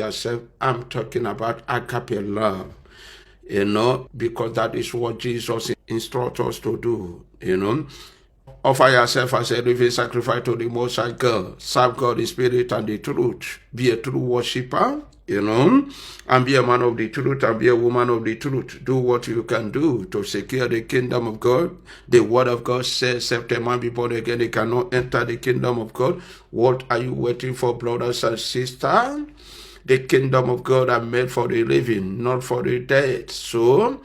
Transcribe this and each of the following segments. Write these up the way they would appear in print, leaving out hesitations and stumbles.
yourself. I'm talking about agape love, because that is what Jesus instructs us to do, Offer yourself as a living sacrifice to the Most High God. Serve God in spirit and the truth. Be a true worshiper, and be a man of the truth and be a woman of the truth. Do what you can do to secure the kingdom of God. The word of God says, except a man be born again, he cannot enter the kingdom of God. What are you waiting for, brothers and sisters? The kingdom of God are made for the living, not for the dead. So,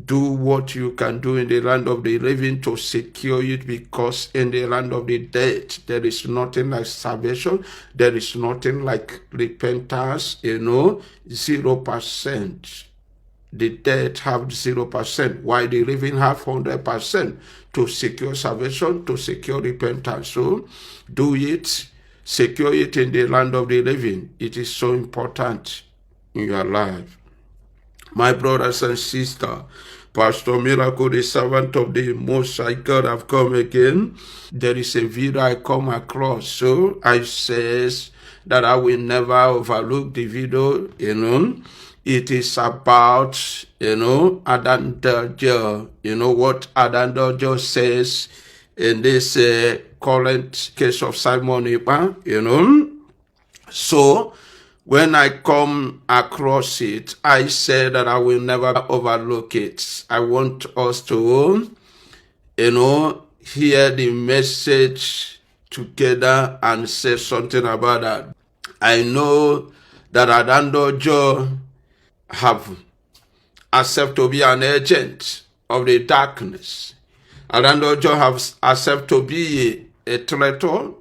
do what you can do in the land of the living to secure it, because in the land of the dead, there is nothing like salvation. There is nothing like repentance, 0%. The dead have 0%, while the living have 100% to secure salvation, to secure repentance. So, do it, secure it in the land of the living. It is so important in your life. My brothers and sisters, Pastor Miracle, the servant of the Most High God, have come again. There is a video I come across, so I says that I will never overlook the video, It is about, Adandojo, what Adandojo says in this current case of Simon Ekpa, So, when I come across it, I say that I will never overlook it. I want us to, hear the message together and say something about that. I know that Adandojo have accepted to be an agent of the darkness. Adandojo have accepted to be a traitor,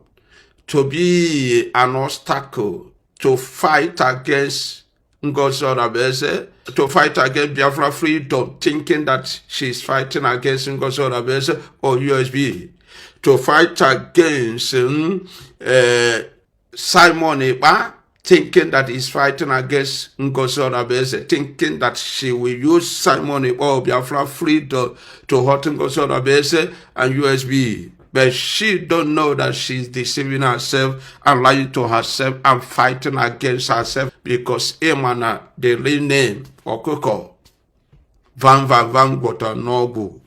to be an obstacle, to fight against Ngosora, to fight against Biafra freedom, thinking that she's fighting against Ngosora or USB, to fight against Simon Ekpa, thinking that he's fighting against Ngosora, thinking that she will use Simon Ekpa or Biafra freedom to hurt Ngosora and USB. But she don't know that she's deceiving herself and lying to herself and fighting against herself, because Emana, the real name, Okoko, Van Gwota Nogu,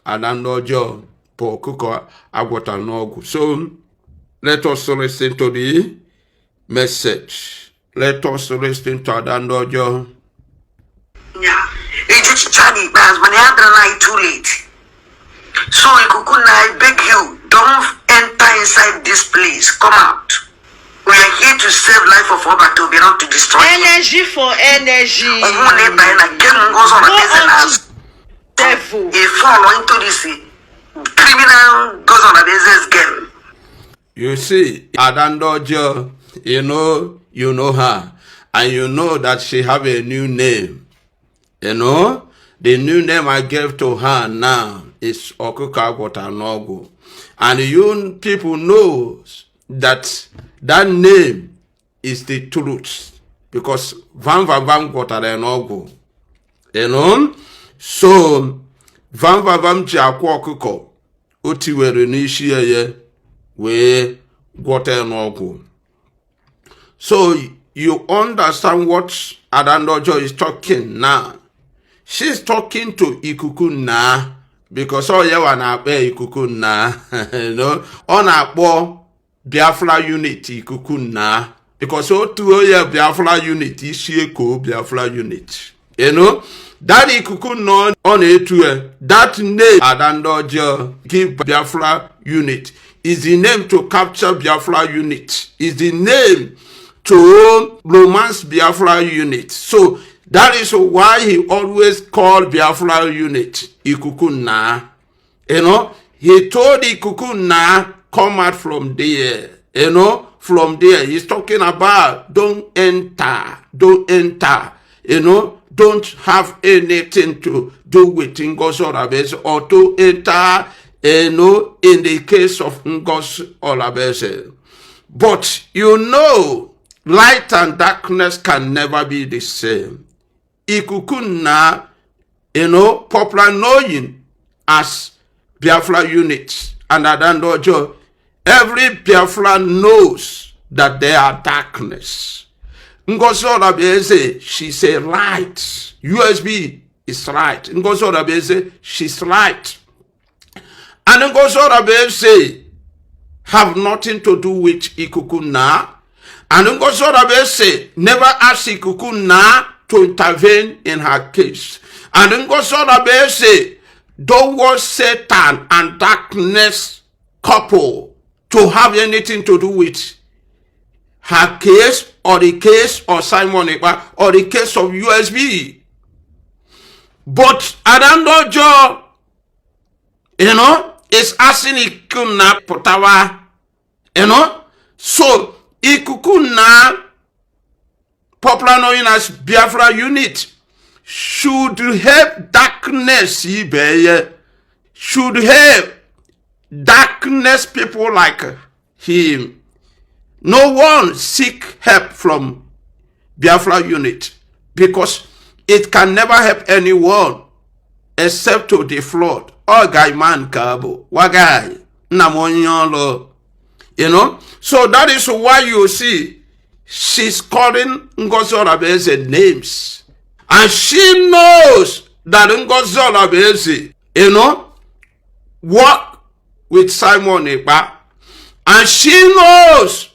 Adandojo, Pokoko Agwota Nogu. So, let us listen to the message. Let us listen to Adandojo. Yeah, it's Charlie, but when I too late. So, I beg you, don't enter inside this place. Come out. We are here to save life of Obato, we not to destroy energy for energy. Go on to devil. If fall into this criminal goes on a business game. You see, Adandojo, you know her, and you know that she have a new name. The new name I gave to her now is Okuka Gwotanogu. And you people know that name is the truth. Because Van Gwotanogu. So, Van Jakwa Okuko, Utiwere Nishiye, we Gwotanogu. So, you understand what Adandojo is talking now. She's talking to Ikuku na, because all you wanna pay Ikuku na, on a poor Biafra unit Ikuku na, because all two Biafra unit is Biafra unit. That Ikuku no on a two, that name Adandojo give Biafra unit is the name to capture Biafra unit, is the name to romance Biafra unit. So that is why he always called Biafra unit Ikuku na. He told Ikuku na, come out from there. From there. He's talking about don't enter. Don't have anything to do with Ngos Olabese or to enter, in the case of Ngos Olabese. But light and darkness can never be the same. Ikuku na, popular knowing as Biafra units. And Adandojo, every Biafra knows that they are darkness. Ngozi Olabese, she's a right. USB is right. Ngozi Olabese, she's right. And Ngozi Olabese have nothing to do with Ikuku Na. And Ngozi Olabese never asked Ikuku Na to intervene in her case. And Ngozi Olabese don't want Satan and darkness couple to have anything to do with her case or the case of Simon Ekpa or the case of USB. But Adandojo, is asking Ikuku Na Potawa, so Ikuku Na, popular known as Biafra unit, should help darkness, should help darkness people like him. No one seek help from Biafra unit because it can never help anyone except to defraud. Oh, guy man kabo, wagai, namonyolo. So that is why you see she's calling Ngozi Olabese names. And she knows that Ngozi Olabese, work with Simon Ekpa. And she knows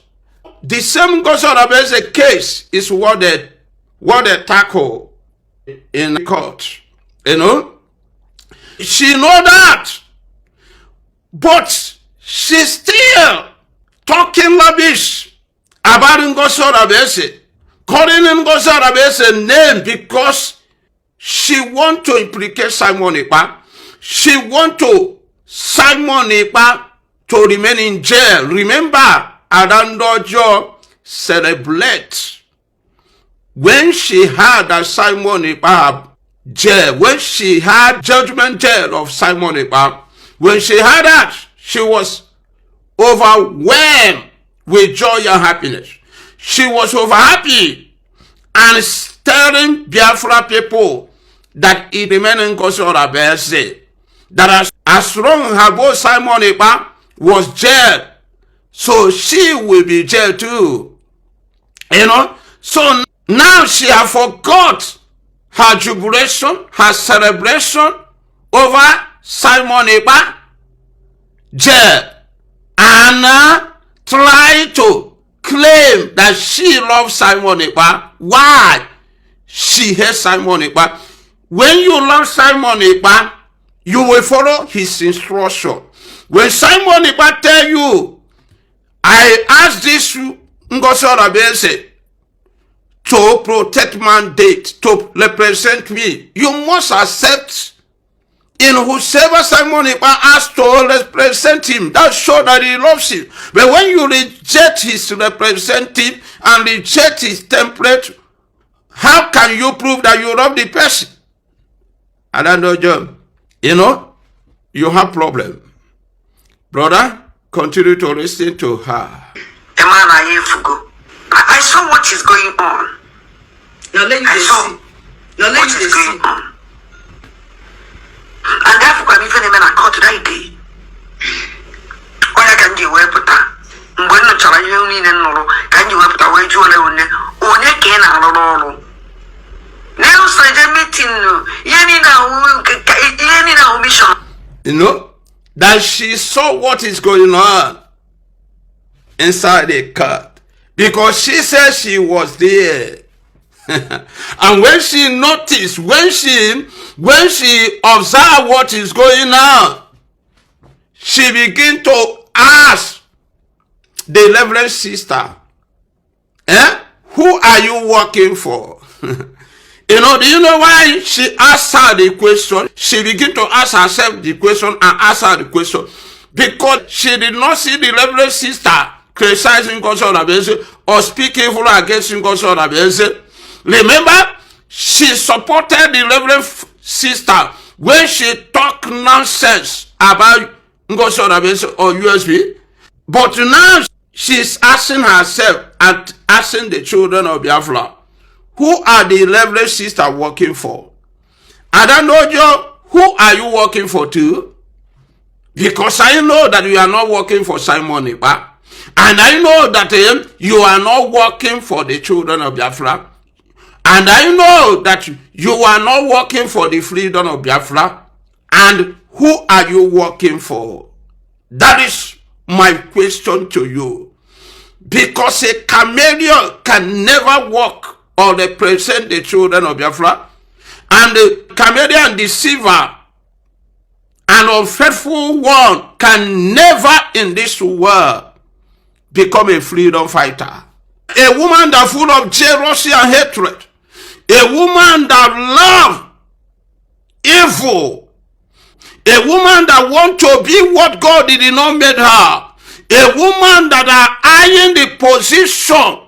the same Ngozi Olabese case is what they tackle in court. She know that. But she's still talking rubbish about Ngozi Olabese, calling Ngozi Olabese name because she want to implicate Simon Ekpa. She want to Simon Ekpa to remain in jail. Remember, Adandojo celebrate when she had that Simon Ekpa jail, when she had judgment jail of Simon Ekpa, when she had that, she was overwhelmed with joy and happiness. She was over happy and telling Biafra people that it remained in Ngozi Olabese, that as long as her boy Simon Ekpa was jailed, so she will be jailed too. So now she has forgot her jubilation, her celebration over Simon Ekpa jail, and try to claim that she loves Simon Ekpa. Why? She hates Simon Ekpa. When you love Simon Ekpa, you will follow his instruction. When Simon Ekpa tell you, I ask this Ngozi Olabese to protect mandate, to represent me, you must accept in whosoever Simon Ekpa asks to represent him. That shows that he loves him. But when you reject his representative and reject his template, how can you prove that you love the person? And I know, John, you have problem. Brother, continue to listen to her. I saw what is going on. Now let you see. Now let you see. And therefore, I'm even a caught that day. When I can do web put that. When the child you need and no, can you have to wait you alone? Or again, I don't know. Now, so the meeting, mission. That she saw what is going on inside the car. Because she said she was there. And when she noticed, when she observed what is going on, she began to ask the Reverend sister, who are you working for? Do you know why she asked her the question? She began to ask herself the question and ask her the question. Because she did not see the Reverend sister criticizing Ngozi Olabese or speak evil against Ngozi Olabese. Remember, she supported the Reverend sister when she talked nonsense about Ngozi Olabese or USB. But now she's asking herself and asking the children of Biafra, who are the Reverend sister working for? I don't know, Joe, who are you working for too? Because I know that you are not working for Simon Ekpa. And I know that you are not working for the children of Biafra. And I know that you are not working for the freedom of Biafra. And who are you working for? That is my question to you. Because a chameleon can never work or represent the children of Biafra. And the chameleon deceiver, an unfaithful one, can never in this world become a freedom fighter. A woman that full of jealousy and hatred. A woman that loves evil. A woman that wants to be what God did not make her. A woman that are eyeing the position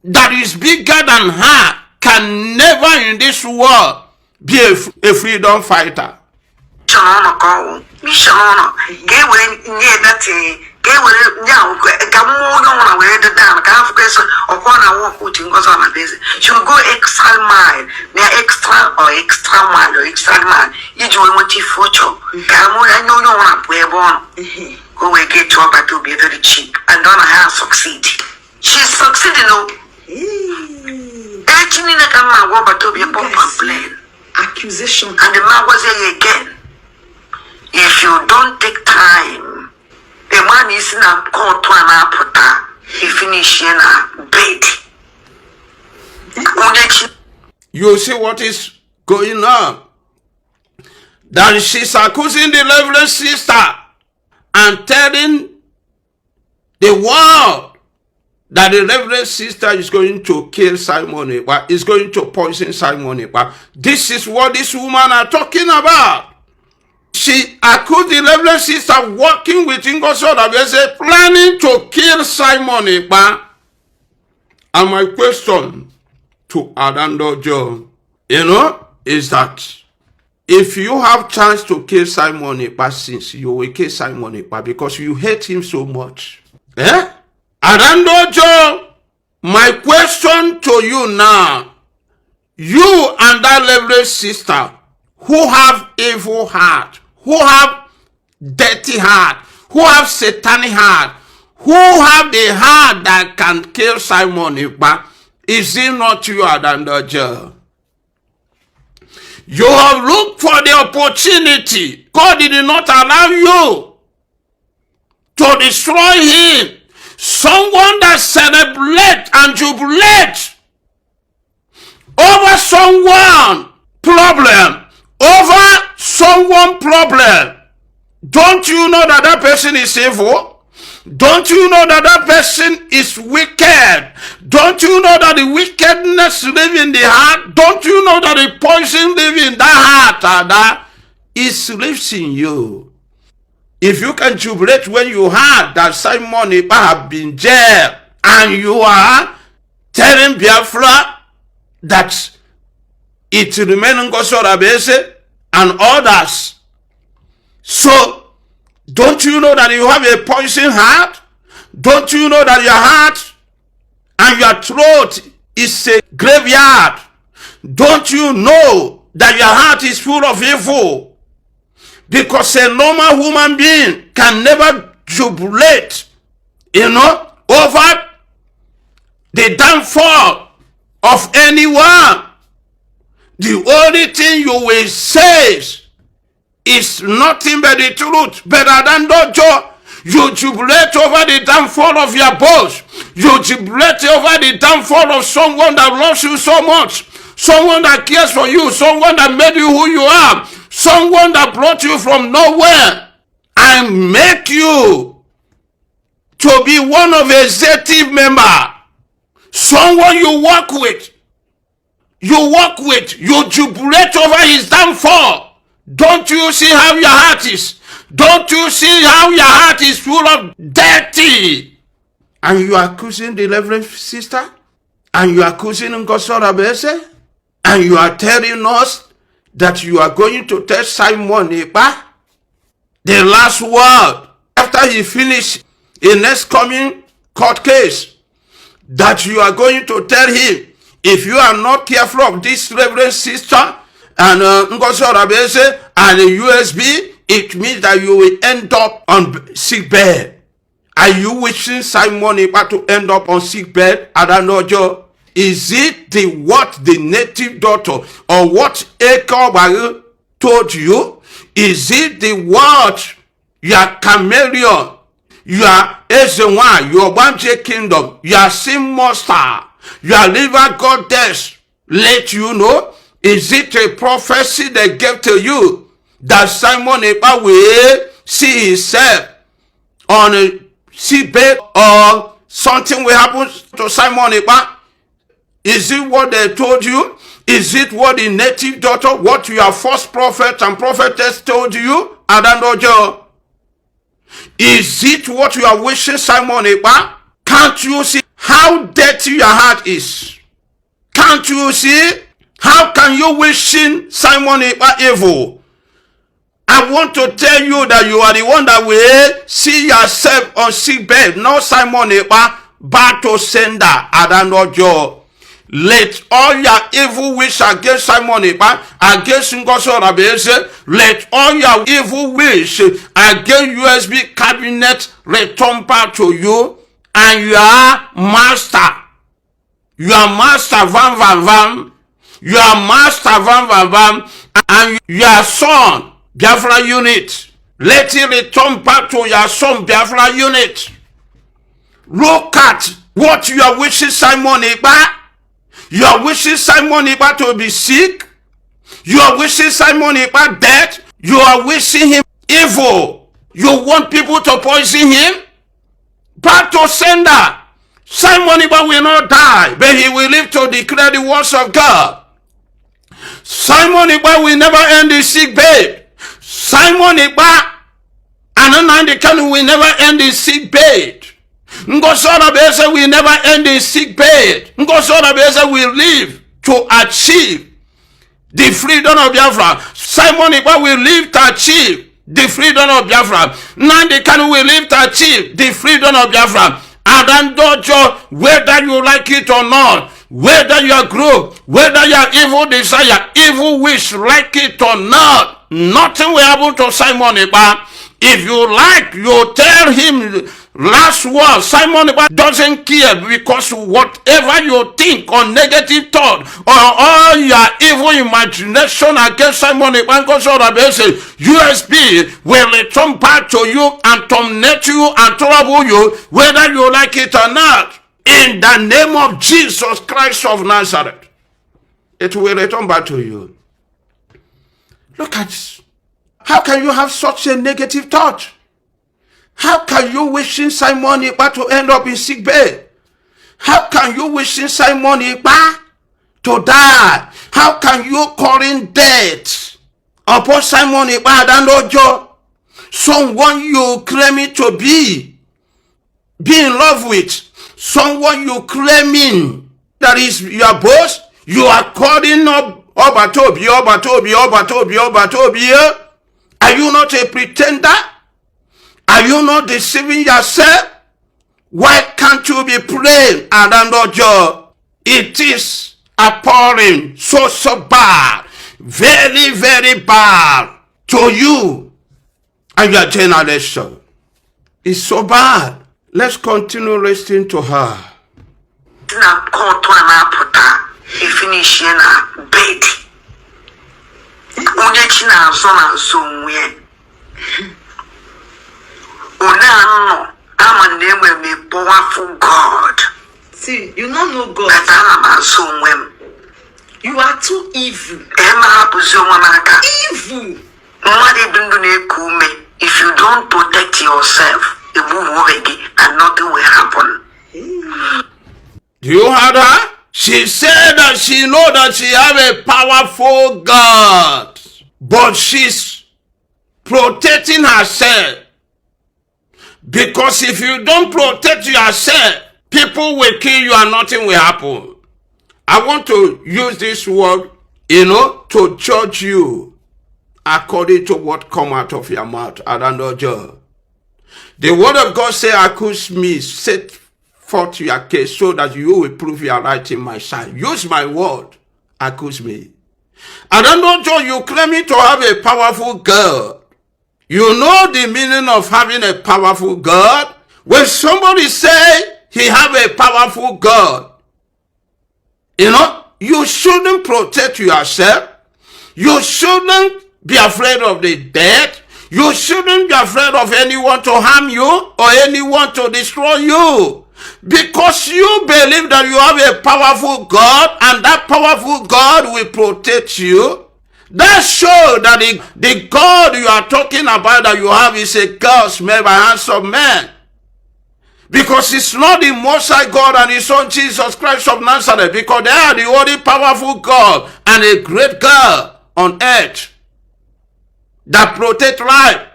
that is bigger than her can never in this world be a freedom fighter. She will go extra mile, extra mile or extra mile. Each one want to future. I know who will get to her to be very cheap and don't have succeed. She's succeeding. Actually, like a man want to be a pump and plane. Accusation. And the man was here again. If you don't take time, the man is not called to an apota. He finish in a bed. You see what is going on? That she's accusing the Reverend sister and telling the world that the Reverend sister is going to kill Simon Ekpa, is going to poison Simon Ekpa. This is what this woman are talking about. She accused the Reverend sister working with Ngoso planning to kill Simon Ekpa. And my question to Adandojo, is that if you have chance to kill Simon Ekpa, since you will kill Simon Ekpa because you hate him so much. Adandojo, my question to you now, you and that Reverend sister who have evil heart, who have dirty heart, who have satanic heart, who have the heart that can kill Simon Ekpa, is it not you, Adandojo? You have looked for the opportunity. God did not allow you to destroy him. Someone that celebrates and jubilates over someone problem, over someone problem. Don't you know that that person is evil? Don't you know that that person is wicked? Don't you know that the wickedness lives in the heart? Don't you know that the poison lives in that heart? That it lives in you. If you can jubilate when you heard that Simon Ekpa have been jailed and you are telling Biafra that it remains in Ngoso and others. So, don't you know that you have a poison heart? Don't you know that your heart and your throat is a graveyard? Don't you know that your heart is full of evil? Because a normal human being can never jubilate, over the downfall of anyone. The only thing you will say is nothing but the truth. But Adandojo, you jubilate over the downfall of your boss. You jubilate over the downfall of someone that loves you so much. Someone that cares for you. Someone that made you who you are. Someone that brought you from nowhere and make you to be one of a executive member. Someone you work with. You jubilate over his downfall. Don't you see how your heart is? Don't you see how your heart is full of dirty? And you are accusing the Reverend sister? And you are accusing Ngoso? And you are telling us that you are going to tell Simon Ekpa the last word after he finished a next coming court case, that you are going to tell him, if you are not careful of this Reverend sister and Ngoso and the USB, it means that you will end up on sick bed. Are you wishing Simon Ekpa to end up on sick bed at Anojo? Is it what the native doctor or what Ekpa told you? Is it the what your chameleon, your Ezewan, your Banje kingdom, your sin monster, your liver goddess let you know? Is it a prophecy they gave to you that Simon Ekpa will see himself on a seabed or something will happen to Simon Ekpa? Is it what they told you? Is it what the native doctor, what your false prophet and prophetess told you? Adanojo. Is it what you are wishing Simon Ekpa? Can't you see how dirty your heart is? Can't you see? How can you wishing Simon Ekpa evil? I want to tell you that you are the one that will see yourself on sick bed, not Simon Ekpa, battle sender, Adanojo. Let all your evil wish against Simon Ekpa, against Ngoso Rabeze, let all your evil wish against USB cabinet return back to you and your master. Your master Van Van Van, your master Van Van Van, and your son Biafra unit. Let it return back to your son Biafra unit. Look at what you are wishing Simon Ekpa. You are wishing Simon Ekpa to be sick. You are wishing Simon Ekpa dead. You are wishing him evil. You want people to poison him. Battle sender. Simon Ekpa will not die, but he will live to declare the words of God. Simon Ekpa will never end his sick bed. Simon Ekpa and Anandekanu will never end his sick bed. Ngosora Beza will never end in sick bed. Ngosora Beza will live to achieve the freedom of Biafra. Simon Ekpa will live to achieve the freedom of Biafra. Nandekanu will live to achieve the freedom of Biafra. Adandojo, whether you like it or not, whether you are group, whether you are evil desire, evil wish, like it or not, nothing will happen to Simon Ekpa. If you like, you tell him last word. Simon Ekpa doesn't care, because whatever you think or negative thought or all your evil imagination against Simon Ekpa USB will return back to you and torment you and trouble you, whether you like it or not. In the name of Jesus Christ of Nazareth, it will return back to you. Look at this. How can you have such a negative thought? How can you wishing Simon Ekpa to end up in sick bed? How can you wishing Simon Ekpa to die? How can you calling death upon Simon Ekpa Adanojo? Someone you claiming to be in love with, someone you claiming that is your boss, you are calling up Obatobi. Are you not a pretender? Are you not deceiving yourself? Why can't you be praying, Adanojo? It is appalling, so bad, very, very bad to you and your generation. It's so bad. Let's continue listening to her. I'm a name of a powerful God. See, you don't know God. You are too evil. Evil. If you don't protect yourself, and nothing will happen. Do you hear her? She said that she know that she have a powerful God, but she's protecting herself. Because if you don't protect yourself, people will kill you and nothing will happen. I want to use this word, to judge you according to what come out of your mouth. I don't know, Joe. The word of God say, accuse me, set forth your case so that you will prove you are right in my sight. Use my word, accuse me. I don't know, Joe, you claiming to have a powerful God. You know the meaning of having a powerful God? When somebody say he have a powerful God, you shouldn't protect yourself. You shouldn't be afraid of the dead. You shouldn't be afraid of anyone to harm you or anyone to destroy you. Because you believe that you have a powerful God, and that powerful God will protect you. That shows that the God you are talking about that you have is a God made by hands of men. Because it's not the Most High God and His Son Jesus Christ of Nazareth, because they are the only powerful God and a great God on earth that protect life.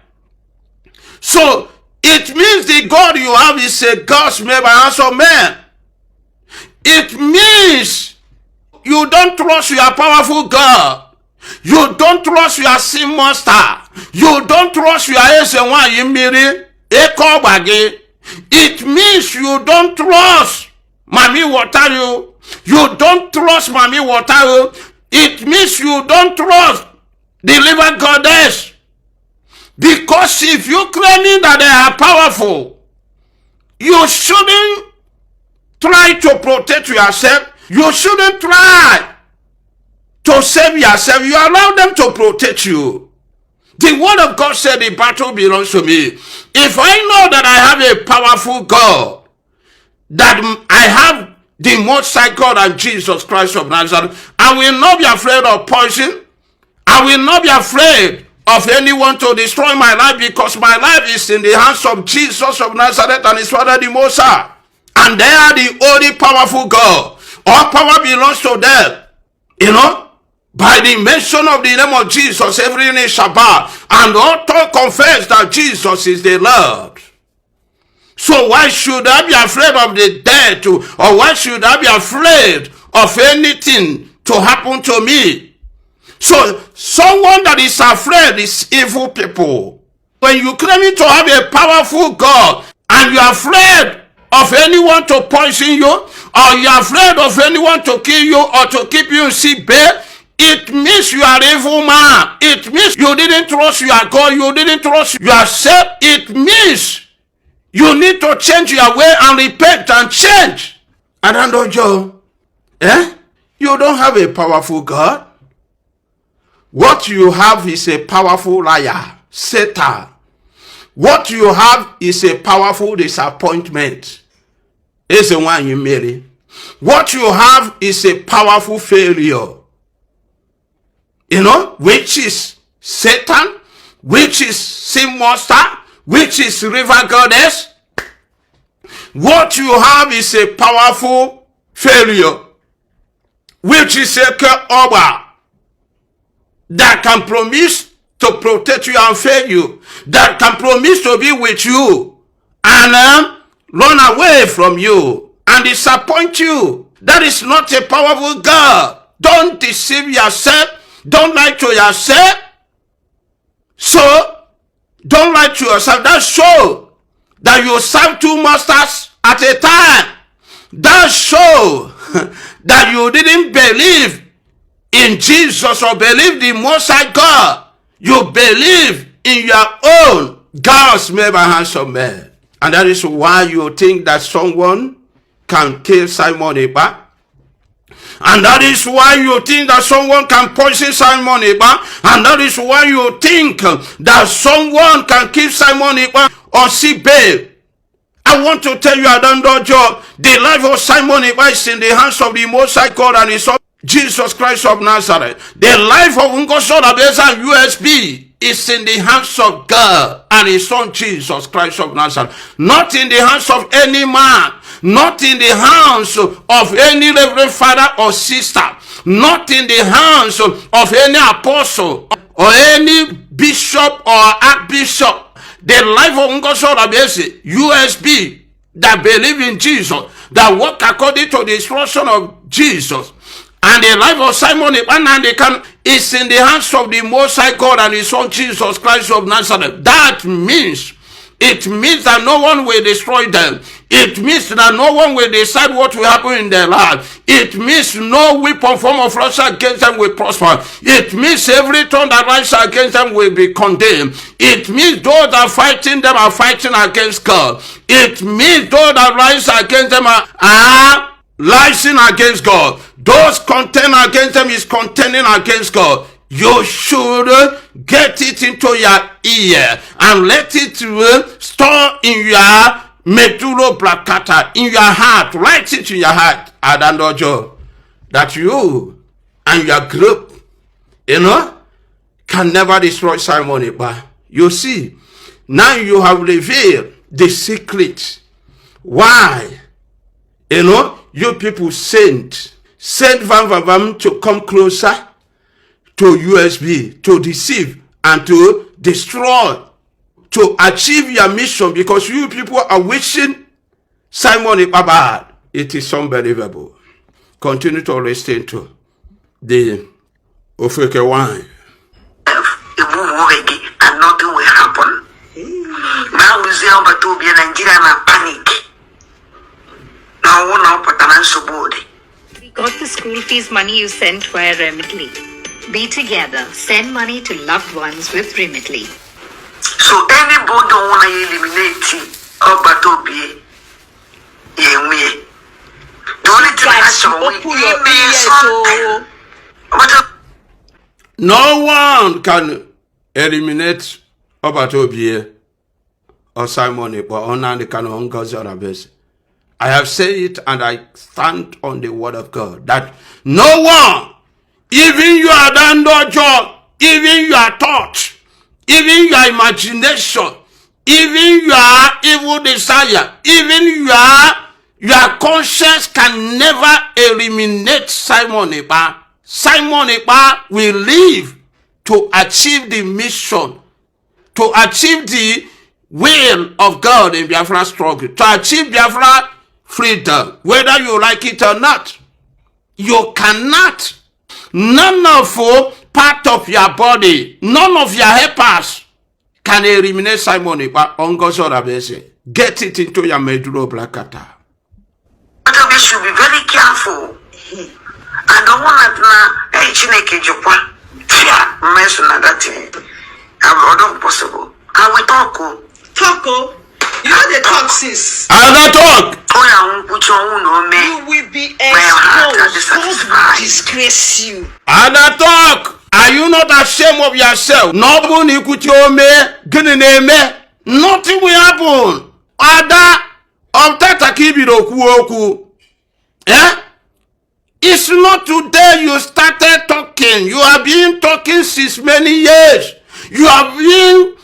So it means the God you have is a God made by hands of men. It means you don't trust your powerful God. You don't trust your sin monster. You don't trust your Esenwa Yimiri Ekobagi. It means you don't trust Mami Wataru. You don't trust Mami Wataru. It means you don't trust the living goddess. Because if you claiming that they are powerful, you shouldn't try to protect yourself. You shouldn't try to save yourself. You allow them to protect you. The word of God said the battle belongs to me. If I know that I have a powerful God, that I have the Most High God and Jesus Christ of Nazareth, I will not be afraid of poison. I will not be afraid of anyone to destroy my life, because my life is in the hands of Jesus of Nazareth and His Father the Most High. And they are the only powerful God. All power belongs to them. By the mention of the name of Jesus, every knee shall bow, and all tongue confess that Jesus is the Lord. So why should I be afraid of the dead, or why should I be afraid of anything to happen to me? So someone that is afraid is evil people. When you claim to have a powerful God, and you are afraid of anyone to poison you, or you are afraid of anyone to kill you or to keep you in sick bed, it means you are an evil man. It means you didn't trust your God. You didn't trust yourself. It means you need to change your way and repent and change. And I know Joe, you don't have a powerful God. What you have is a powerful liar, Satan. What you have is a powerful disappointment. It's the one you marry. What you have is a powerful failure. Which is Satan, which is sin monster, which is river goddess. What you have is a powerful failure, which is a Oba that can promise to protect you and fail you, that can promise to be with you and run away from you and disappoint you. That is not a powerful God. Don't deceive yourself. Don't lie to yourself. So, don't lie to yourself. That shows that you serve two masters at a time. That shows that you didn't believe in Jesus or believe the Most High God. You believe in your own gods made by hands of men. And that is why you think that someone can kill Simon Ekpa. And that is why you think that someone can poison Simon Ekpa. And that is why you think that someone can kill Simon Ekpa or sick babe. I want to tell you, Adandojo, the life of Simon Ekpa is in the hands of the Most High God and His Son, Jesus Christ of Nazareth. The life of Ngoso Abeza USB is in the hands of God and His Son, Jesus Christ of Nazareth. Not in the hands of any man. Not in the hands of any reverend father or sister. Not in the hands of any apostle or any bishop or archbishop. The life of Ngoso Abeza USB that believe in Jesus, that work according to the instruction of Jesus. And the life of Simon Ekpa is in the hands of the Most High God and His Son Jesus Christ of Nazareth. That means It means that no one will destroy them. It means that no one will decide what will happen in their life. It means no weapon form of Russia against them will prosper. It means every tongue that rises against them will be condemned. It means those that are fighting them are fighting against God. It means those that rise against them are rising against God. Those contend against them is contending against God. You should get it into your ear and let it store in your medulla oblongata, in your heart. Write it in your heart, Adandojo, that you and your group, can never destroy Simon Ekpa. You see, now you have revealed the secret. Why? You people sent Vam to come closer to USB, to deceive and to destroy, to achieve your mission, because you people are wishing Simon Ekpa bad. It is unbelievable. Continue to listen to the Ofeke wine. And nothing will happen. Now we say about to be a Nigerian panic. Now one up at an answer. We got the school fees money you sent via Remitly. Be together. Send money to loved ones with Remitly. So anybody want to eliminate Obatobi, the only thing I saw no one can eliminate Obatobi or Simon Ekpa or Nandi Kano Ngozi. I have said it and I stand on the word of God that no one, even your Dandojo, even your thought, even your imagination, even your evil desire, even your conscience can never eliminate Simon Ekpa. Simon Ekpa will live to achieve the mission, to achieve the will of God in Biafra struggle, to achieve Biafra freedom, whether you like it or not. You cannot. None of part of your body, none of your helpers can eliminate Simon Ekpa on God's order. Get it into your medulla oblongata. But we should be very careful. I don't want to Chineke Japan. Fear, mention that I'm not possible. I will talk. Talk. You know the talk since. Another talk. You will be exposed. God will disgrace you. Another talk. Are you not ashamed of yourself? Nothing will happen. Ada of Tatakibiroku. It's not today you started talking. You have been talking since many years. You have been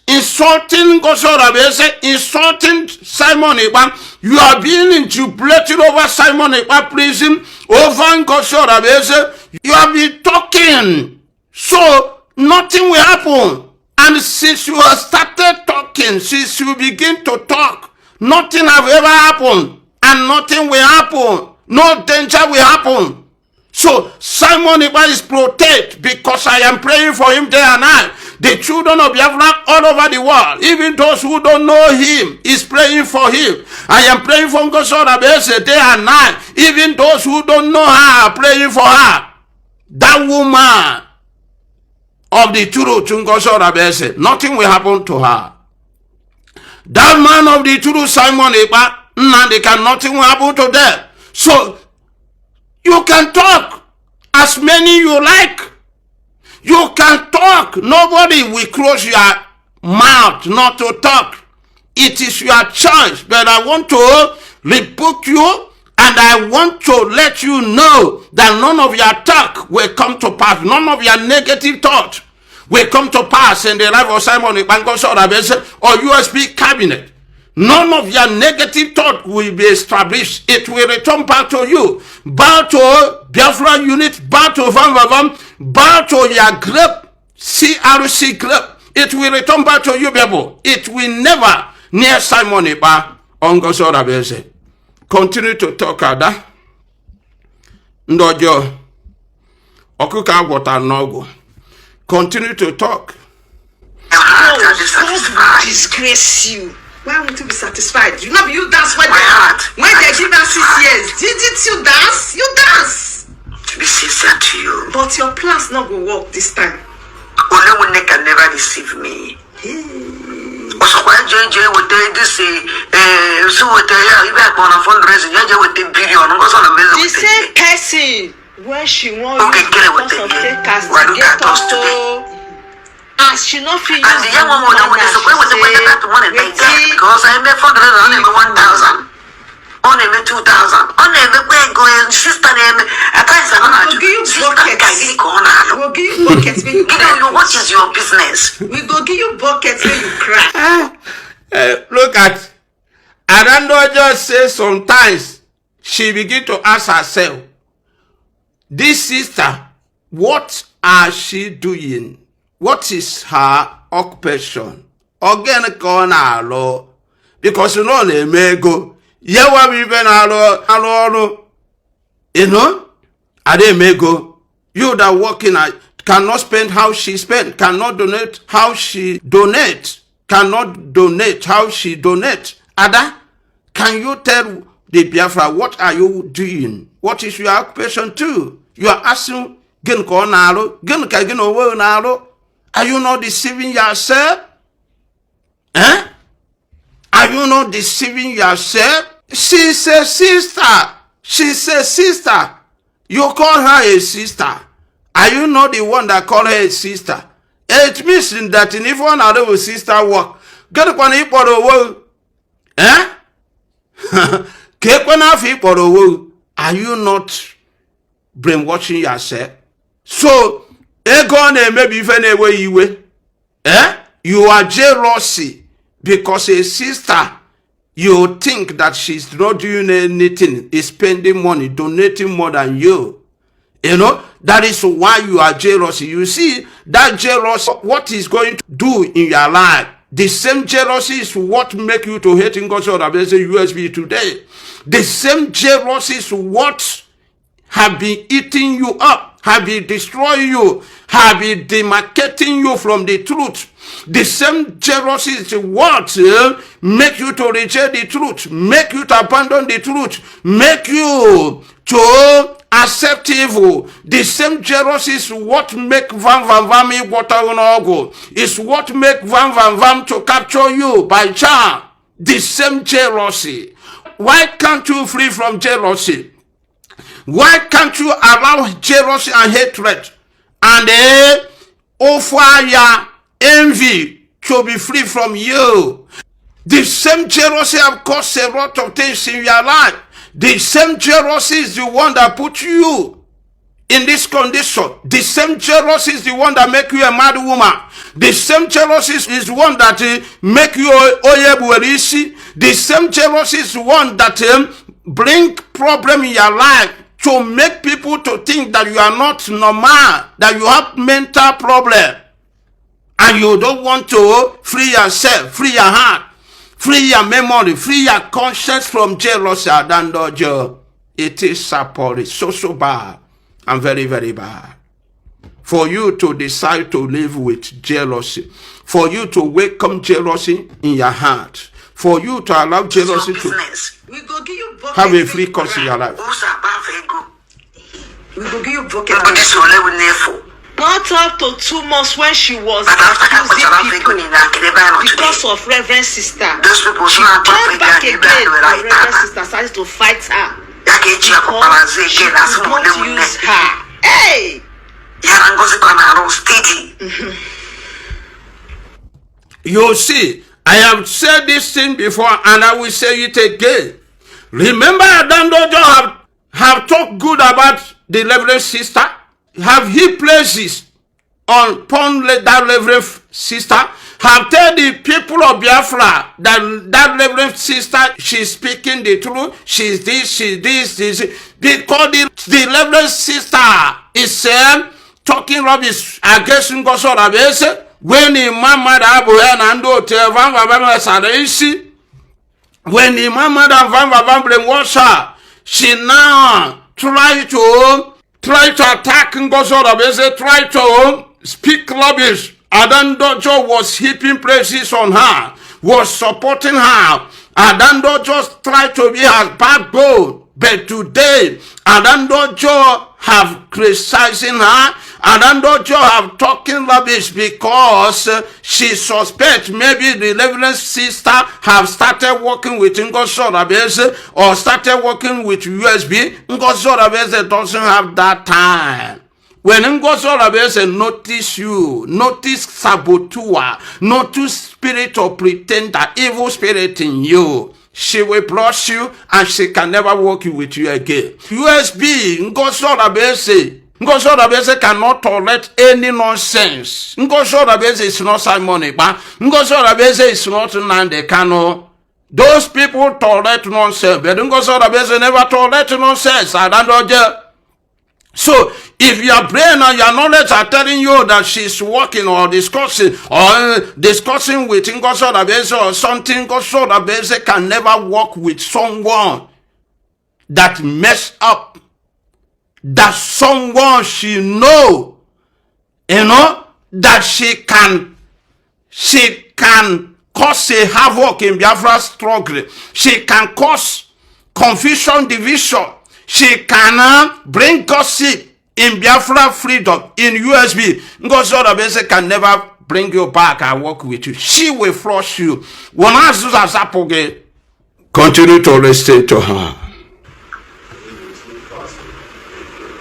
insulting Gosorabese, insulting Simon Ekpa. You have been jubilating over Simon Ekpa prison, over Gosorabese. You have been talking. So nothing will happen. And since you have started talking, since you begin to talk, nothing have ever happened. And nothing will happen. No danger will happen. So Simon Ekpa is protected because I am praying for him day and night. The children of Biafra all over the world, even those who don't know him, is praying for him. I am praying for Ngozi day and night. Even those who don't know her are praying for her. That woman of the truth, Ngozi, nothing will happen to her. That man of the truth, Simon Ekpa, nothing will happen to them. So you can talk as many you like. You can talk. Nobody will close your mouth not to talk. It is your choice. But I want to rebuke you and I want to let you know that none of your talk will come to pass. None of your negative thought will come to pass in the life of Simon Ekpa or USB cabinet. None of your negative thought will be established. It will return back to you. Back to Biafra unit, back to Vam, back to your group, CRC group. It will return back to you, people. It will never near Simon Ekpa on Gosorabese. Continue to talk, Ada. Ndojo. Okuka wata nogo. Continue to talk. God disgrace you. Why won't you be satisfied? You know you dance when they give us 6 years. Didn't you dance? You dance. To be sincere to you. But your plans not go work this time. Only one can never deceive me. Also, why JJ would this so what you back on a fundraising, you with the billion, the same person when she wants to take us to get us to. As she not feel as the young woman with the support with the way that money because I made 400 on 1,000 on 2,000 on every going sister name I can't give you buckets. We'll give you buckets when you cry. What is your business? We go give you buckets when you cry. Look at Adando just say sometimes she begin to ask herself, this sister, what are she doing? What is her occupation? Organic on our law. Because you know, they may go. Yawa we been our you know? Are they may go? You that working cannot spend how she spend, cannot donate how she donate, cannot donate how she donate. Ada, can you tell the Biafra what are you doing? What is your occupation too? You are asking gen ko nalo, gen ka gen owo nalo. Are you not deceiving yourself? Eh? Are you not deceiving yourself? She's a sister. She's a sister. You call her a sister. Are you not the one that call her a sister? It means that if one other sister work, get upon it for the world. Eh? Are you not brainwashing yourself? So, maybe even away you way. You are jealousy because a sister, you think that she's not doing anything, is spending money, donating more than you. You know, that is why you are jealous. You see, that jealousy, what is going to do in your life? The same jealousy is what make you to hate in God's USB today. The same jealousy is what have been eating you up, have been destroying you, have been demarcating you from the truth. The same jealousy is what make you to reject the truth, make you to abandon the truth, make you to accept evil. The same jealousy is what make Vam water on go. It's what make Vam to capture you by charm. The same jealousy. Why can't you free from jealousy? Why can't you allow jealousy and hatred and offer your envy to be free from you? The same jealousy have caused a lot of things in your life. The same jealousy is the one that put you in this condition. The same jealousy is the one that make you a mad woman. The same jealousy is the one that make you oyebuerishi. The same jealousy is the one that bring problem in your life to make people to think that you are not normal, that you have mental problem, and you don't want to free yourself, free your heart, free your memory, free your conscience from jealousy. It is so bad and very, very bad. For you to decide to live with jealousy, for you to welcome jealousy in your heart, for you to allow jealousy to have a free course in your life. We go give you bucket. Not up to 2 months when she was accusing people because of Reverend Sister. She came back again and Reverend Sister started to fight her because she could not use her. Hey! You see, I have said this thing before and I will say it again. Remember Adandojo have talked good about the Reverend Sister? Have he places upon that Reverend Sister? Have told the people of Biafra that Reverend Sister, she's speaking the truth, she's this, because the Reverend Sister is talking rubbish against God. When the mama and when the mama and brainwash her, she now try to attack God, try to speak rubbish Adandojo was heaping praises on her, was supporting her. Adandojo tried to be her backbone. But today, Adandojo have criticizing her. Adandojo have talking rubbish because she suspects maybe the Reverend sister have started working with Ngozi Oraveze or started working with USB. Ngozi Oraveze doesn't have that time. When Ngozi Oraveze notice you, notice saboteur, notice spirit of pretender, evil spirit in you, she will brush you and she can never work with you again. USB, Ngozi Oraveze cannot tolerate any nonsense. Ngozi Oraveze is not Simon Ekpa. Ngozi Oraveze is not Nnamdi Kanu. Those people tolerate nonsense, but Ngozi Oraveze never tolerate nonsense. So, if your brain and your knowledge are telling you that she's working or discussing with Ngozi Oraveze or something, Ngozi Oraveze can never work with someone that messed up, that someone she know, that she can cause a havoc in Biafra struggle. She can cause confusion, division. She can bring gossip in Biafra freedom, in USB. Ngozi Oraveze can never bring you back and work with you. She will flush you. Continue to listen to her.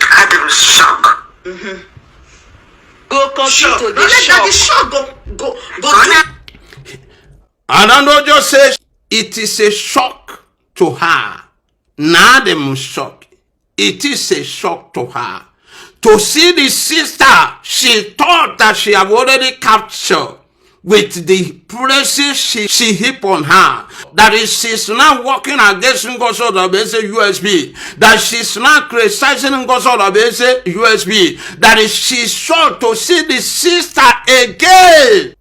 I was shocked. Go continue to the shock. Go. And Adandojo says it is a shock to her. Now them shock. It is a shock to her to see the sister she thought that she have already captured with the praises she heap on her. That is, she's now working against Ngozi Oraveze USB. That she's now criticizing Ngozi Oraveze USB. That is, she's shocked to see the sister again.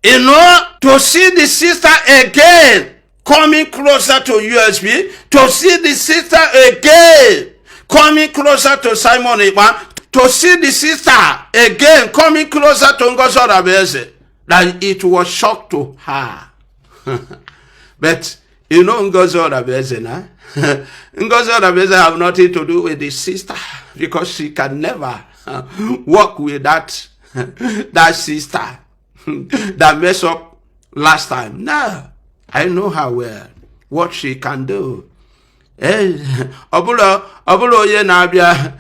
To see the sister again coming closer to USB. To see the sister again coming closer to Simon Ekpa. To see the sister again coming closer to Ngozi Oraveze. That it was shock to her. But Ngozi Oraveze, Ngozi Oraveze have nothing to do with the sister because she can never work with that sister that messed up last time. No, I know her well, what she can do. Obulo ye na bia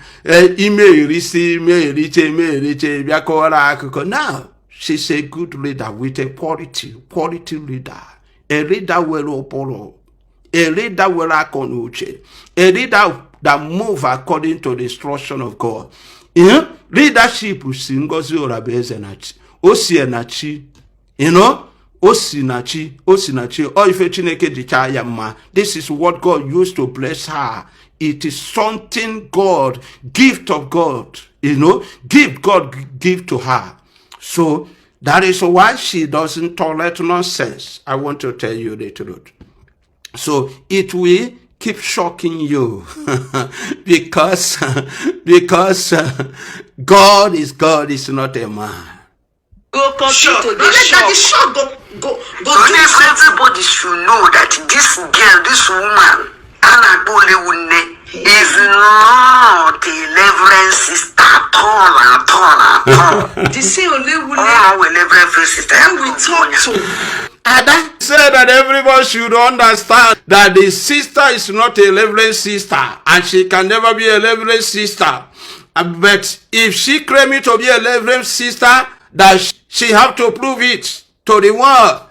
ime riche bia kora akụkọ. Now she's a good leader with a quality leader. A leader well, a leader well akonuche, a leader that move according to the instruction of God. Leadership Ngozi Oraveze nachi, Osienachi, Osinachi, or if Chineke dicha yamma. This is what God used to bless her. It is something God, gift of God, gift God give to her. So that is why she doesn't tolerate nonsense. I want to tell you the truth. So it will keep shocking you because God is not a man. Go continue to the shock. Go. Everybody should know that this girl, this woman, Anna Bolewune, is not a Reverend sister at all. The same Olewune. Reverend sister. We talk to. Ada said that everyone should understand that the sister is not a Reverend sister and she can never be a Reverend sister. But if she claims to be a Reverend sister, that she have to prove it to the world.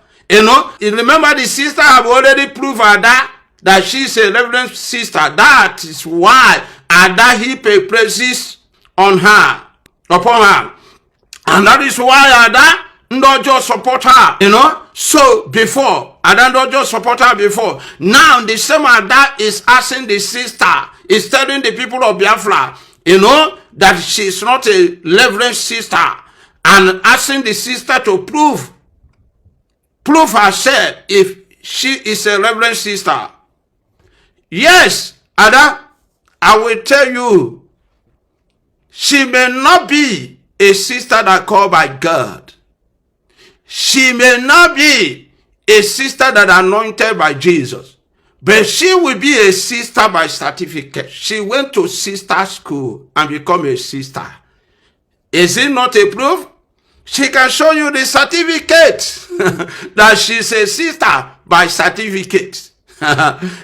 Remember the sister have already proved Ada that she's a Reverend sister. That is why Ada heap a praises upon her. And that is why Ada don't just support her, So before, Ada don't just support her before. Now the same Ada is asking the sister, is telling the people of Biafra, that she's not a Reverend sister. And asking the sister to prove herself if she is a Reverend sister. Yes, Ada, I will tell you, she may not be a sister that called by God. She may not be a sister that anointed by Jesus, but she will be a sister by certificate. She went to sister school and become a sister. Is it not a proof? She can show you the certificate that she's a sister by certificate.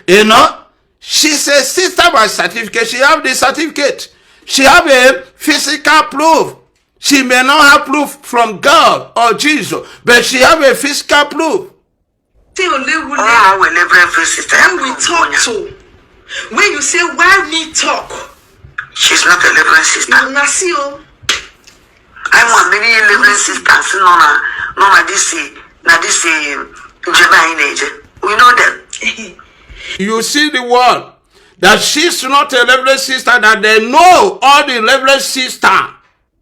You know, she's a sister by certificate. She have the certificate. She have a physical proof. She may not have proof from God or Jesus, but she have a physical proof. When we talk to, when you say, why me talk? She's not a living sister. I want many living sisters. We know them. You see the word that she's not a living sister, that they know all the living sister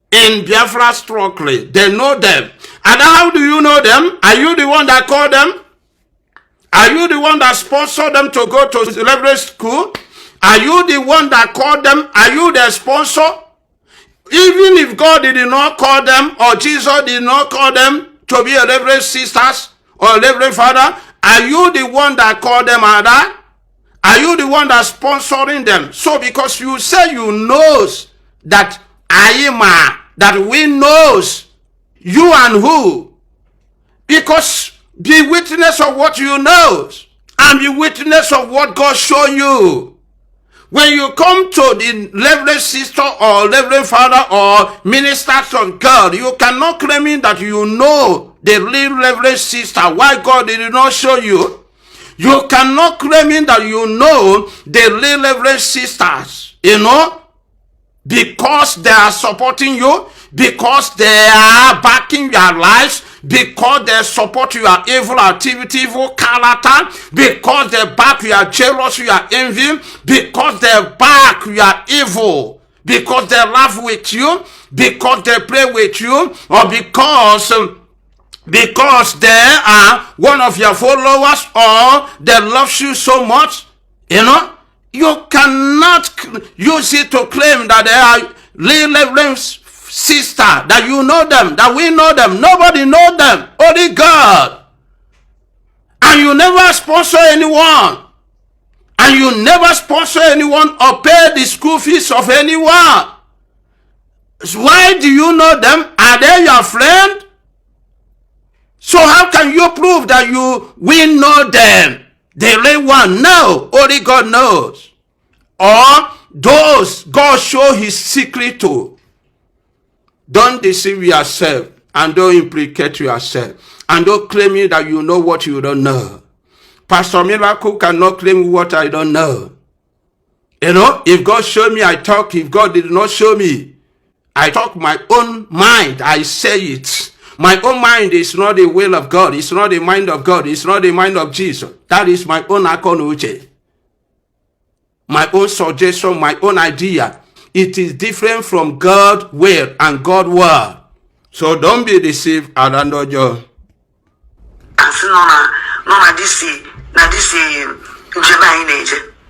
in Biafra strongly. They know them. And how do you know them? Are you the one that called them? Are you the one that sponsored them to go to celebrate school? Are you the one that called them? Are you their sponsor? Even if God did not call them, or Jesus did not call them to be a reverend sisters or a reverend father, are you the one that called them at that? Are you the one that's sponsoring them? So because you say you knows that that we knows you and who, because be witness of what you know and be witness of what God show you. When you come to the reverend sister or reverend father or ministers of God, you cannot claim that you know the real reverend sister. Why God did not show you? You cannot claim that you know the real reverend sisters, you know, because they are supporting you, because they are backing your lives, because they support your evil activity, evil character, because they back your jealousy, your envy, because they back your evil, because they laugh with you, because they pray with you, or because they are one of your followers, or they love you so much, you know. You cannot use it to claim that they are real sister, that you know them, that we know them. Nobody know them, only God. And you never sponsor anyone. And you never sponsor anyone or pay the school fees of anyone. So why do you know them? Are they your friend? So how can you prove that we know them? The real one? No, only God knows. Or those God show his secret to. Don't deceive yourself and don't implicate yourself. And don't claim that you know what you don't know. Pastor Miracle cannot claim what I don't know. You know, if God showed me, I talk. If God did not show me, I talk my own mind. I say it. My own mind is not the will of God. It's not the mind of God. It's not the mind of Jesus. That is my own akonuche. My own suggestion, my own idea. It is different from God's will and God's word. So don't be deceived, Adandojo.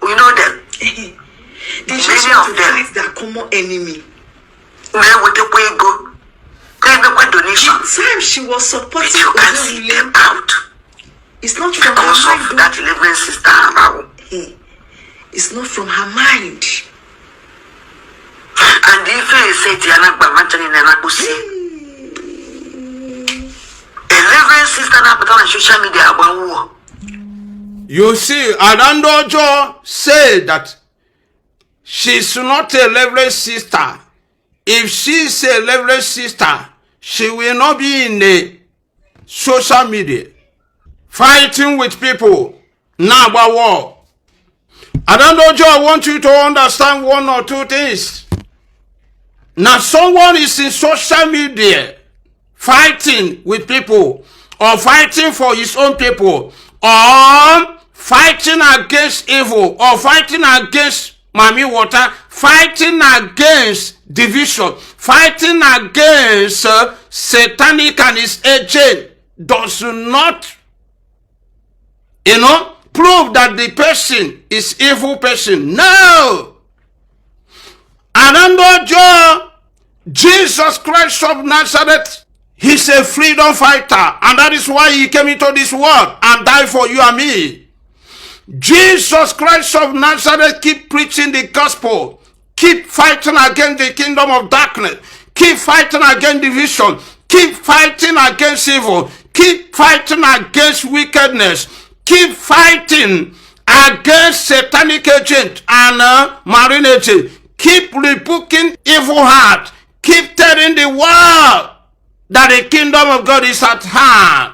We know them. They just want to fight their common enemy. Where would they go? Time she was supporting you can see them out. It's not from because her mind. Of that living sister. It's not from her mind. And if you say Tiana Bamantan in Anakusi, a living sister on social media about war. You see, Adandojo said that she's not a reverend sister. If she's a reverend sister, she will not be in the social media fighting with people now about war. Adandojo, I want you to understand one or two things. Now, someone is in social media fighting with people, or fighting for his own people, or fighting against evil, or fighting against Mami Water, fighting against division, fighting against satanic and his agent, does not, prove that the person is evil person. No! Adandojo, Jesus Christ of Nazareth, He's a freedom fighter, and that is why he came into this world and died for you and me. Jesus Christ of Nazareth, keep preaching the gospel. Keep fighting against the kingdom of darkness. Keep fighting against division. Keep fighting against evil. Keep fighting against wickedness. Keep fighting against satanic agent and marine agent. Keep rebuking evil heart. Keep telling the world that the kingdom of God is at hand.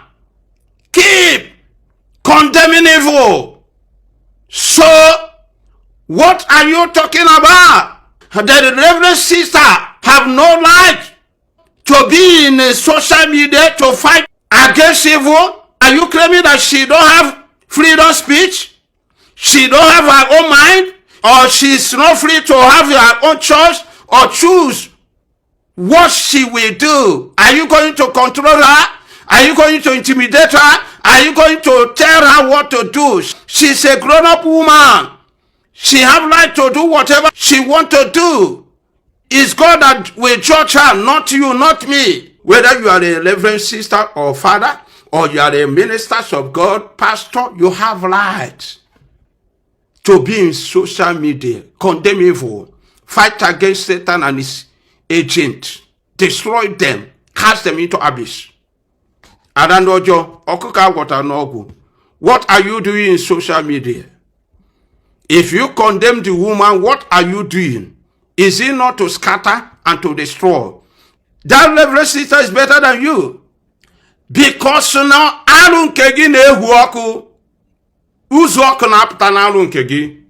Keep condemning evil. So, what are you talking about? The Reverend Sister have no right to be in social media to fight against evil? Are you claiming that she don't have freedom of speech? She don't have her own mind? Or she's not free to have her own choice or choose what she will do? Are you going to control her? Are you going to intimidate her? Are you going to tell her what to do? She's a grown-up woman. She have right to do whatever she want to do. It's God that will judge her, not you, not me. Whether you are a reverend sister or father, or you are a minister of God, pastor, you have right to be in social media, condemn evil, fight against Satan and his agent, destroy them, cast them into abyss. Adandojo, okuka watanogu. What are you doing in social media? If you condemn the woman, what are you doing? Is it not to scatter and to destroy? That reverend sister is better than you. Because now, Arun Kegi Nehuaku, Uzoku Naptan Arun Kegi.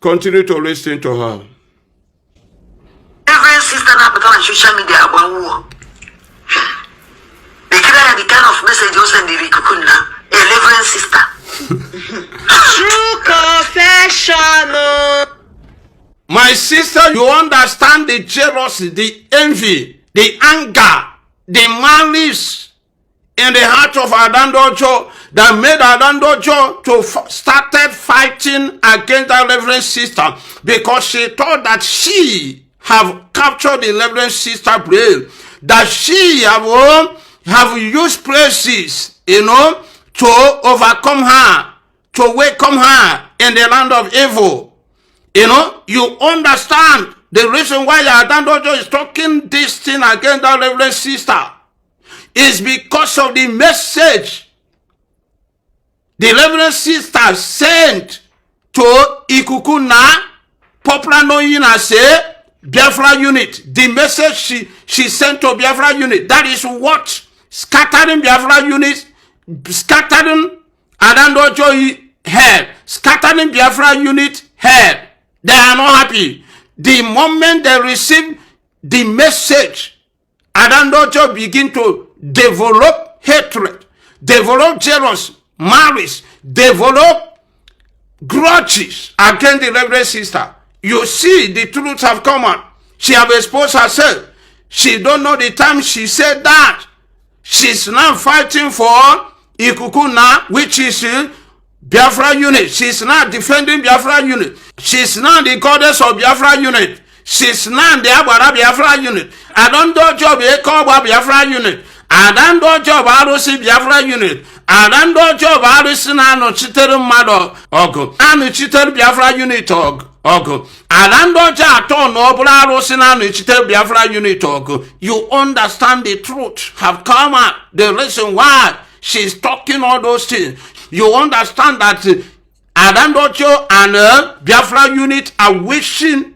Continue to listen to her. Reverend sister Napatan on social media about war. The kind of message you send the Rikukuna, a reverend sister. True confession. My sister, you understand the jealousy, the envy, the anger, the malice in the heart of Adandojo that made Adandojo to started fighting against that reverend sister because she thought that she have captured the reverend sister brain, that she have used places, to overcome her, to welcome her in the land of evil. You understand the reason why Adandojo is talking this thing against that reverend sister is because of the message the reverend sister sent to Ikukuna, popular known as a Biafra unit. The message she sent to Biafra unit, that is what scattering Biafra unit, scattering Adandojo head, scattering Biafra unit head. They are not happy. The moment they receive the message, Adandojo begin to develop hatred, develop jealousy, malice, develop grudges against the reverend sister. You see, the truth have come out. She have exposed herself. She don't know the time she said that. She's now fighting for Ikukuna, which is Biafra unit. She's not defending Biafra unit. She's not the goddess of Biafra unit. She's not the Abara Biafra unit. I don't do job Ekoba Biafra unit. I don't do job Arusi Biafra unit. I don't do job Arusi Nano Chiteru Mado Ogo. And Chiteru Biafra unit Ogo. I don't do job Ton Obla Arusi Nano Chiteru Biafra unit Ogo. You understand the truth have come out. The reason why she's talking all those things. You understand that Adandojo and Biafra unit are wishing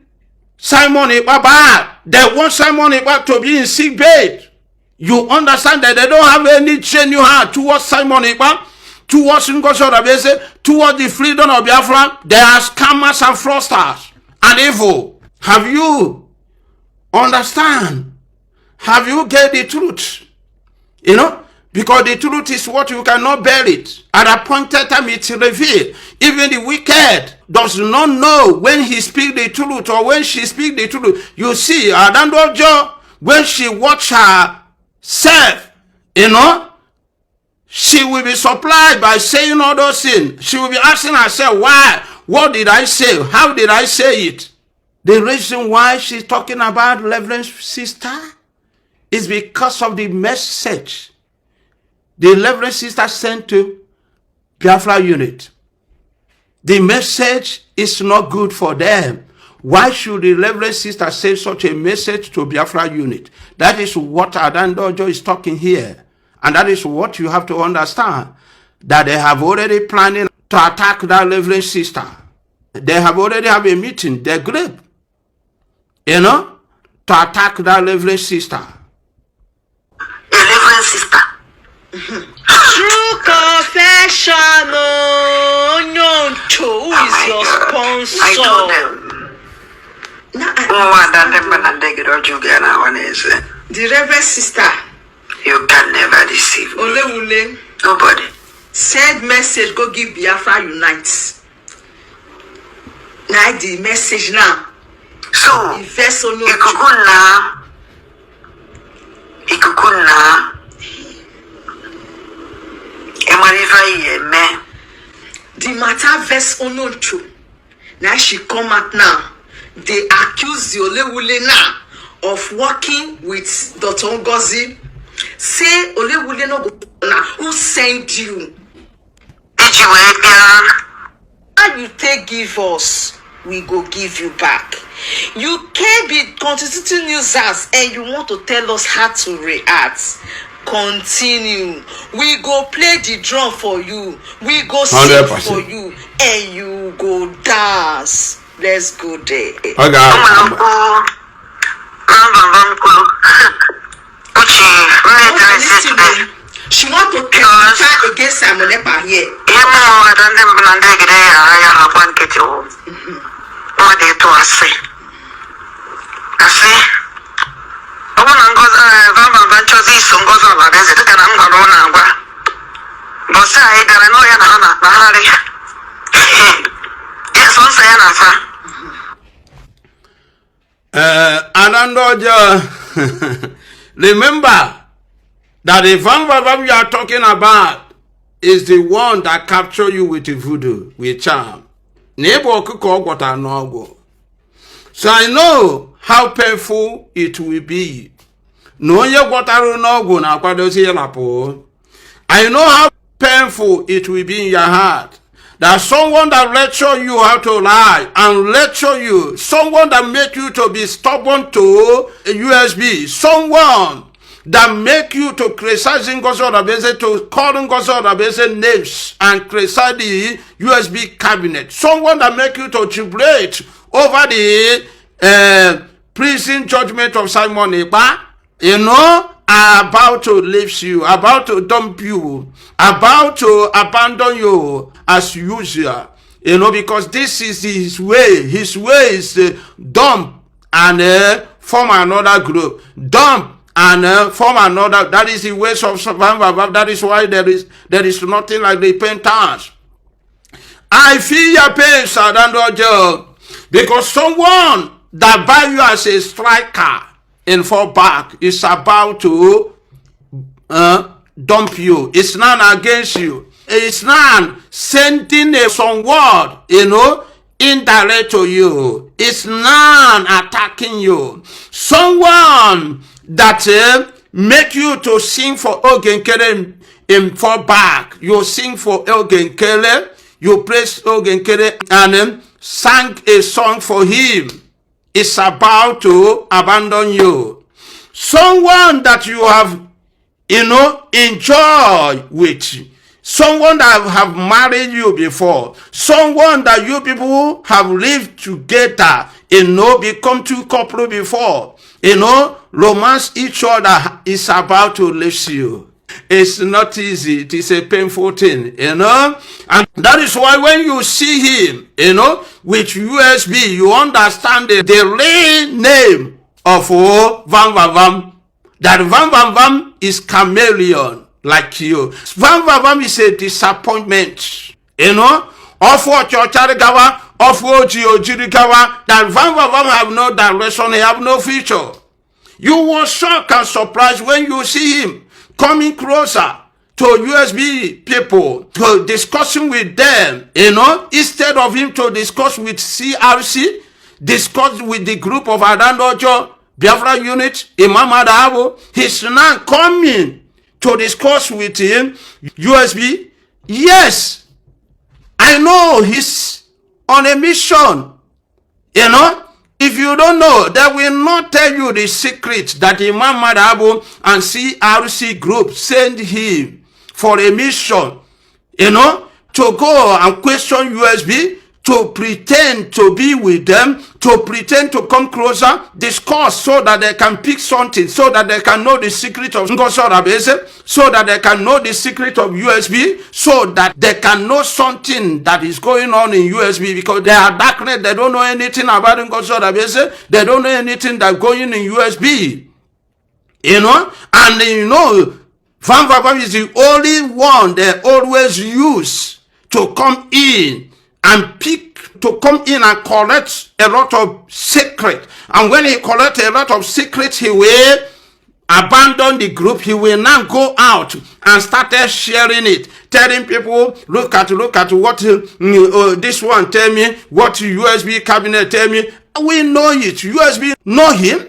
Simon Ekpa bad. They want Simon Ekpa to be in sick bed. You understand that they don't have any genuine heart towards Simon Ekpa, towards Ngosho, towards the freedom of Biafra. They are scammers and fraudsters and evil. Have you understand? Have you get the truth? Because the truth is what you cannot bear it. At a appointed time it's revealed. Even the wicked does not know when he speaks the truth or when she speaks the truth. You see, Adandojo, when she watch herself, she will be supplied by saying all those things. She will be asking herself, why? What did I say? How did I say it? The reason why she's talking about Reverend sister is because of the message the Reverend Sister sent to Biafra unit. The message is not good for them. Why should the Reverend Sister say such a message to Biafra unit? That is what Adandojo is talking here. And that is what you have to understand. That they have already planning to attack that Reverend Sister. They have already have a meeting, their group, you know, to attack that Reverend Sister. A Reverend Sister. True confession, no, who is your sponsor? I know them. The Reverend Sister. You can never deceive me. Ole. Nobody. Send message, go give Biafra unite. Now the message now. So, Ikukuna, the matter verse ononchu. Now she come out now. They accuse the Olewule now of working with Dr. Ngozi. Say Olewule no go now. Who sent you? How you take give us, we go give you back. You can't be constituting users and you want to tell us how to react. Continue. We go play the drum for you. We go sing 100%. for you. And you go dance. Let's go there. She want to fight against Simon Ekpa here. Remember that the Van you are talking about is the one that captured you with the voodoo, with charm. So I know how painful it will be. I know how painful it will be in your heart. That someone that lecture you how to lie and lecture you, someone that make you to be stubborn to a USB, someone that make you to criticize Ngozi, to call Ngozi names and criticize the USB cabinet, someone that make you to jubilate over the prison judgment of Simon Ekpa, you know, are about to leave you, about to dump you, about to abandon you as usual, you know, because this is his way. His way is dump and form another group, dump and form another. That is the ways of survival. That is why there is nothing like repentance. I feel your pain, Sadandojo, because someone that buy you as a striker in fall back is about to dump you. It's not against you. It's not sending some word, you know, indirect to you. It's not attacking you. Someone that make you to sing for Ogenkele in fall back. You sing for Ogenkele, you praise Ogenkele and sang a song for him. Is about to abandon you. Someone that you have, you know, enjoyed with. Someone that have married you before. Someone that you people have lived together. You know, become two couple before. You know, romance each other is about to leave you. It's not easy. It is a painful thing, you know. And that is why when you see him, you know, with USB, you understand the real name of Van. That Van is chameleon, like you. Van is a disappointment, you know, of what your Charigawa, of what your Jirikawa, that Van have no direction, they have no future. You were shocked and surprised when you see him coming closer to USB people, to discussing with them, you know, instead of him to discuss with CRC, discuss with the group of Adandojo, Biafra unit, Imam Adabo, he's now coming to discuss with him, USB. Yes, I know he's on a mission. You know, if you don't know, they will not tell you the secret that Imam Adabo and CRC group send him for a mission, you know, to go and question USB, to pretend to be with them, to pretend to come closer, discuss so that they can pick something, so that they can know the secret of Ngosorabese, so that they can know the secret of USB, so that they can know something that is going on in USB, because they are darknet, they don't know anything about Ngosorabese, they don't know anything that's going in USB, you know, and you know, Van Vavam is the only one they always use to come in and to come in and collect a lot of secret. And when he collects a lot of secrets, he will abandon the group. He will now go out and start sharing it, telling people, look at what this one tell me, what USB cabinet tell me. We know it. USB know him.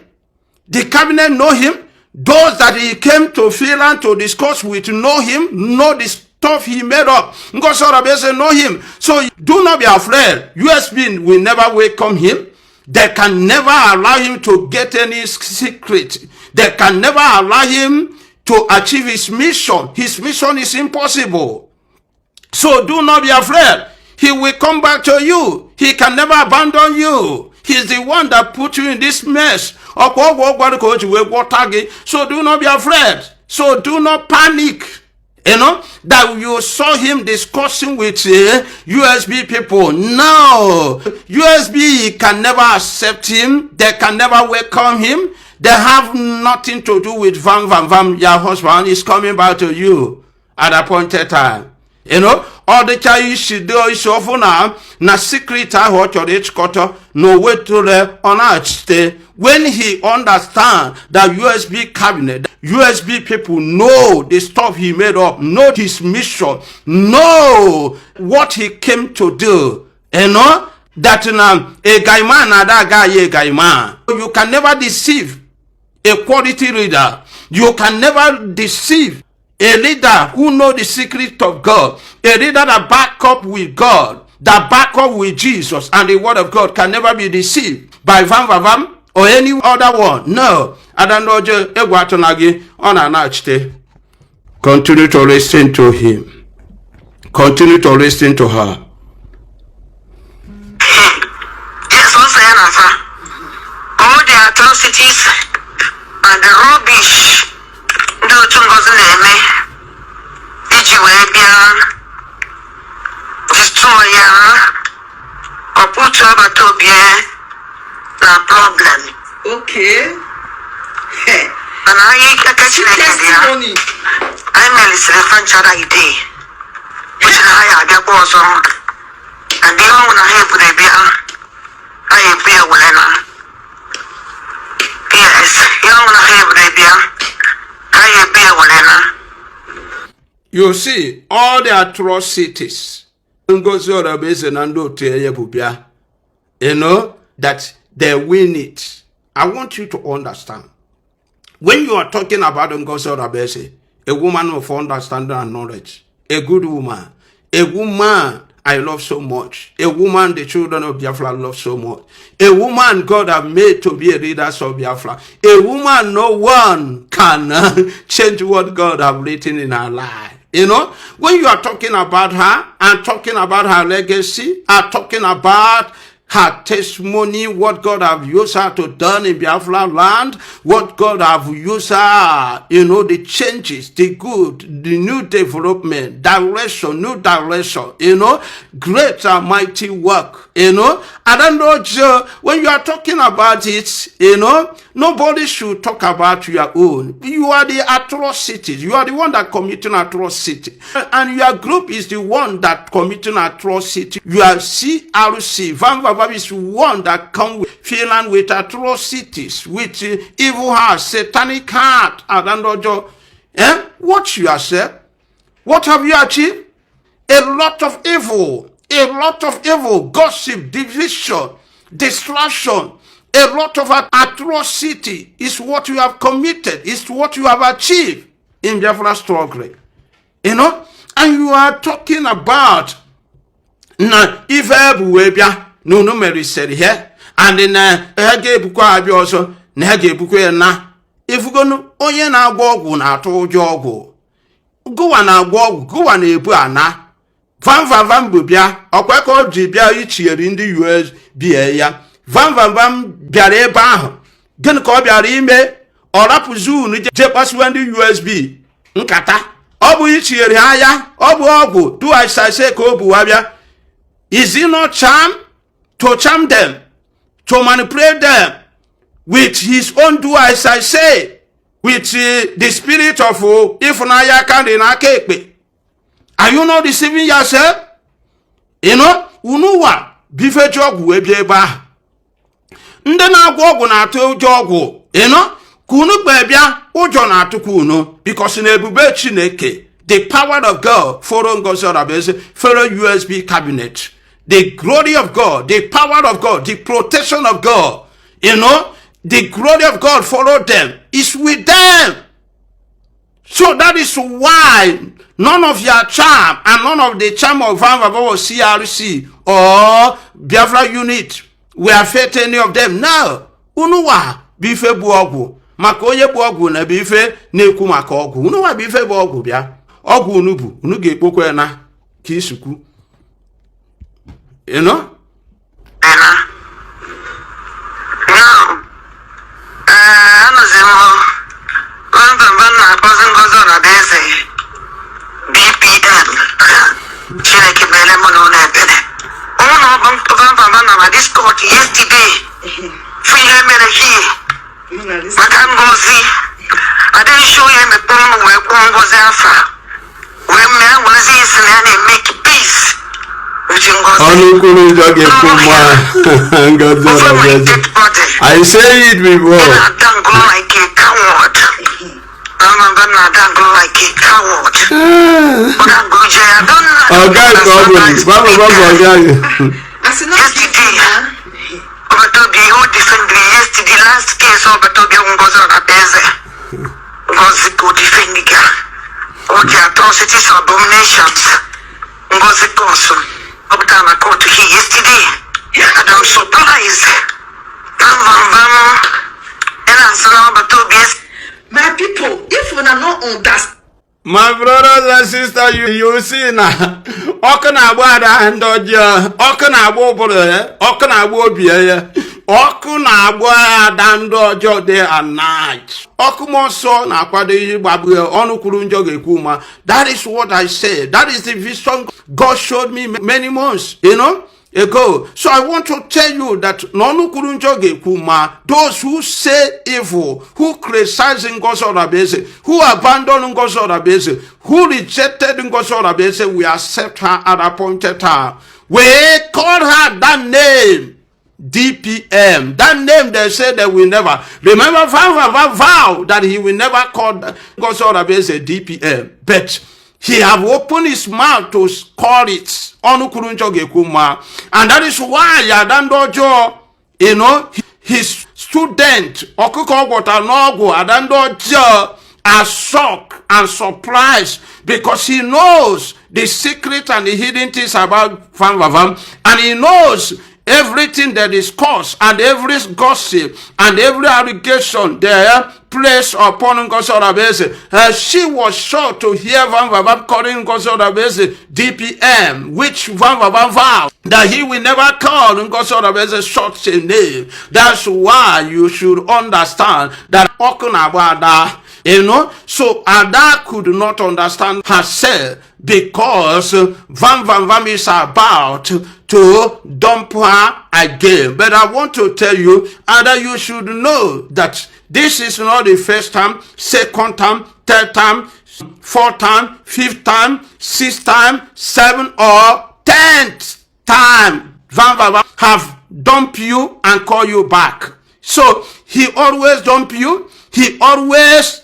The cabinet know him. Those that he came to Finland to discuss with know him, know the stuff he made up. Ngosorabese know him. So do not be afraid. USB will never welcome him. They can never allow him to get any secret. They can never allow him to achieve his mission. His mission is impossible. So do not be afraid. He will come back to you. He can never abandon you. He's the one that put you in this mess. So do not be afraid. So do not panic. You know, that you saw him discussing with USB people. No, USB can never accept him. They can never welcome him. They have nothing to do with Vam. Your husband is coming back to you at a appointed time. You know, all the child should do is often now, na secret what your each quarter, no way to the on stay. When he understand that USB cabinet, USB people know the stuff he made up, know his mission, know what he came to do, you know, that a guy man, that guy, a guy man. You can never deceive a quality reader. You can never deceive a leader who knows the secret of God, a leader that back up with God, that back up with Jesus and the word of God, can never be deceived by Vam or any other one. No. I don't know. Continue to listen to him. Continue to listen to her. Yes, also, all the atrocities and the rubbish. Do Tungos destroy or put over to be a problem. Okay. And I catch it. I'm a little idea. Which I get was on. And the own I have with a beer. I have beer with yes, you don't have with a beer. You see, all the atrocities, you know, that they win it. I want you to understand. When you are talking about Ngozi Rabese, a woman of understanding and knowledge, a good woman, a woman I love so much, a woman the children of Biafra love so much, a woman God have made to be a leader of Biafra, a woman no one can change what God have written in her life. You know, when you are talking about her and talking about her legacy, and talking about her testimony, what God have used her to done in Biafra land, what God have used her, you know, the changes, the good, the new development, direction, new direction, you know, great and mighty work, you know. I don't know, when you are talking about it, you know, nobody should talk about your own. You are the atrocities. You are the one that committing atrocity. And your group is the one that committing atrocity. You are CRC. Van Vavam is one that come with Finland with atrocities, with evil heart, satanic heart. I don't know, watch yourself. What have you achieved? A lot of evil, gossip, division, destruction, A lot of atrocity is what you have committed, is what you have achieved in Biafra struggle. You know, and you are talking about na if Ebuwebia no Mary said here, and in Hagebukwa also, Nagebukwe na. If you go no onye na agwọ na atụ ụjọ ọgwụ. Go na agwọ ọgwụ, go na ebu ana. Vam bia, okwe ka o ji bia ichieri ndị US bia ya. Vam bịara ebe ahụ. Gịnị ka ọ bịara ime? Ọ rapụzụ unu je kpasuwa ndị USB nkata. Ọ bụ ichieri ha ya, ọ bụ ọgwụ, do I say ka o bụ wabịa. Is it not charm to charm them, to manipulate them with his own do as I say, with the spirit of Ifunaya Kandina Kepe? Are you not deceiving yourself? You know, unuwa bife jogu ebieba. Nde na agwogu na atu jogu, you know, kunu bebia ujo na atu kuno, because in ebube Chineke, the power of God, follow USB cabinet. The glory of God, the power of God, the protection of God, you know, the glory of God follow them. It's with them. So that is why none of your charm and none of the charm of our CRC or Biafra unit will affect any of them. No. Unuwa bife buogu. Makoye buogu na bife neku makogu. Unuwa bife buogu bia. Ogu unubu. Unuge pokwe na kisuku. You know? Now, BPM. This court yesterday. I didn't show him a poem where one was Biafra. When man was easy and make peace. I say it before. I don't go like a coward. I'm gonna go like a coward. But I'm going to yesterday, yesterday, last case of Batobi goes on a desert. Was it good defending all the atrocities, abominations, was it awesome? I called to hear yesterday, and I'm surprised. My people, if we are not understand. My brothers and sisters, you see now. Okana abada and oja, okana abobore, okana abobie, okana abada and ojo day and night. Okumo so na kwade babu onukurunjo gekuma. That is what I say. That is the vision God showed me many months, you know, ago. So I want to tell you that those who say evil, who criticize in God's order basis, who abandon God's order basis, who rejected in God's order basis, we accept her and appointed her. We call her that name. DPM, that name they said that we never remember. Vow that he will never call God's order basis DPM, but he have opened his mouth to call it and that is why Yadandojo, you know, his student are shocked and surprised because he knows the secret and the hidden things about Fanvavam, and he knows everything that is caused and every gossip and every allegation there placed upon Ngosora. She was shocked to hear Van Vavab calling Ngosora DPM, which Van Vavab vowed that he will never call Ngosora such a name. That's why you should understand that Okunabada, you know, so Ada could not understand herself because Van Vam is about to dump her again. But I want to tell you, Ada, you should know that this is not the first time, second time, third time, fourth time, fifth time, sixth time, seventh or 10th time Van Vam have dumped you and call you back. So he always dump you, he always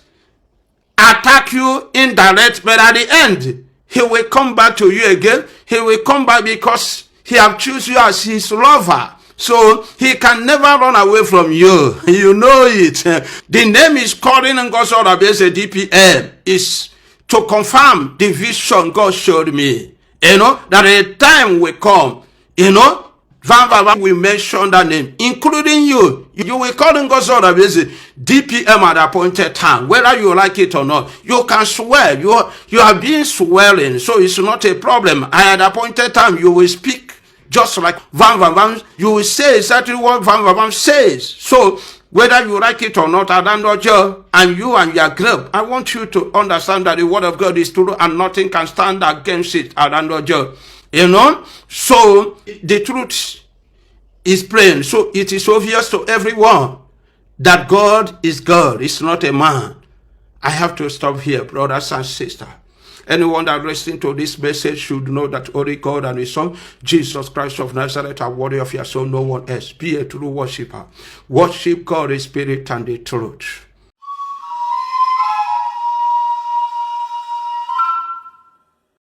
attack you indirect, but at the end he will come back to you again. He will come back because he have chosen you as his lover. So he can never run away from you. You know it. The name is calling and God's order as a DPM is to confirm the vision God showed me. You know, that a time will come, you know, we mention that name, including you. You will call in God's order as a DPM at the appointed time, whether you like it or not. You can swear. You are being swearing, so it's not a problem. At the appointed time, you will speak just like Van, you will say exactly what Van says. So whether you like it or not, Adandojo, and you and your group, I want you to understand that the word of God is true and nothing can stand against it, Adandojo. You know? So the truth is plain. So it is obvious to everyone that God is God. It's not a man. I have to stop here, brothers and sisters. Anyone that listening to this message should know that only God and His Son, Jesus Christ of Nazareth, are worthy of your soul, no one else. Be a true worshiper. Worship God in spirit and the truth.